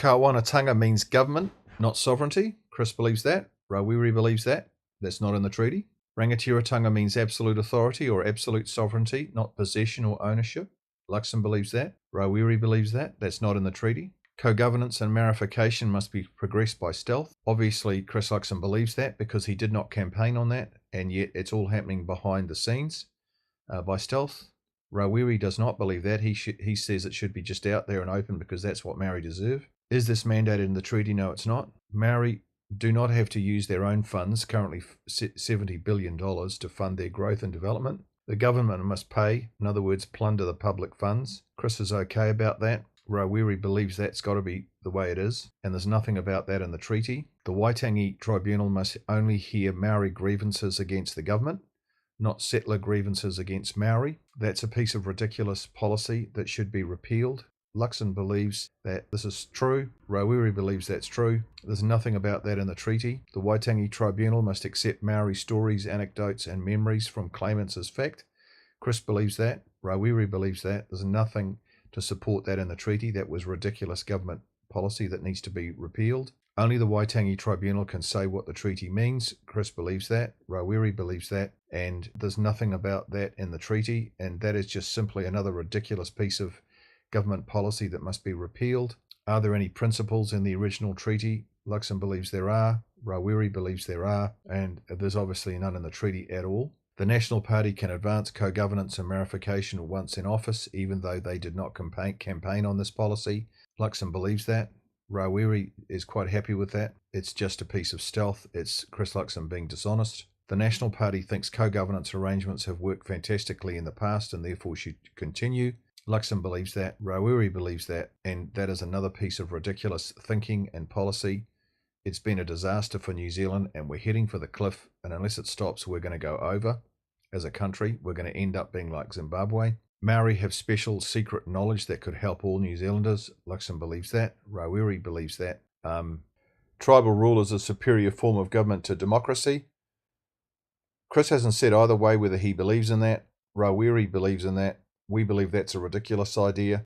Kawanatanga means government, not sovereignty. Chris believes that. Rawiri believes that. That's not in the treaty. Rangatiratanga means absolute authority or absolute sovereignty, not possession or ownership. Luxon believes that. Rawiri believes that. That's not in the treaty. Co-governance and marification must be progressed by stealth. Obviously, Chris Luxon believes that because he did not campaign on that, and yet it's all happening behind the scenes by stealth. Rawiri does not believe that. He says it should be just out there and open because that's what Maori deserve. Is this mandated in the treaty? No, it's not. Maori do not have to use their own funds, currently $70 billion, to fund their growth and development. The government must pay, in other words, plunder the public funds. Chris is okay about that. Rawiri believes that's got to be the way it is, and there's nothing about that in the treaty. The Waitangi Tribunal must only hear Maori grievances against the government, not settler grievances against Maori. That's a piece of ridiculous policy that should be repealed. Luxon believes that this is true. Rawiri believes that's true. There's nothing about that in the treaty. The Waitangi Tribunal must accept Maori stories, anecdotes, and memories from claimants as fact. Chris believes that. Rawiri believes that. There's nothing to support that in the treaty. That was ridiculous government policy that needs to be repealed. Only the Waitangi Tribunal can say what the treaty means. Chris believes that. Rawiri believes that. And there's nothing about that in the treaty. And that is just simply another ridiculous piece of government policy that must be repealed. Are there any principles in the original treaty? Luxon believes there are. Rawiri believes there are. And there's obviously none in the treaty at all. The National Party can advance co-governance and marification once in office, even though they did not campaign on this policy. Luxon believes that. Rawiri is quite happy with that. It's just a piece of stealth. It's Chris Luxon being dishonest. The National Party thinks co-governance arrangements have worked fantastically in the past and therefore should continue. Luxon believes that. Rawiri believes that. And that is another piece of ridiculous thinking and policy. It's been a disaster for New Zealand and we're heading for the cliff, and unless it stops, we're going to go over as a country. We're going to end up being like Zimbabwe. Maori have special secret knowledge that could help all New Zealanders. Luxon believes that. Rawiri believes that. Tribal rule is a superior form of government to democracy. Chris hasn't said either way whether he believes in that. Rawiri believes in that. We believe that's a ridiculous idea.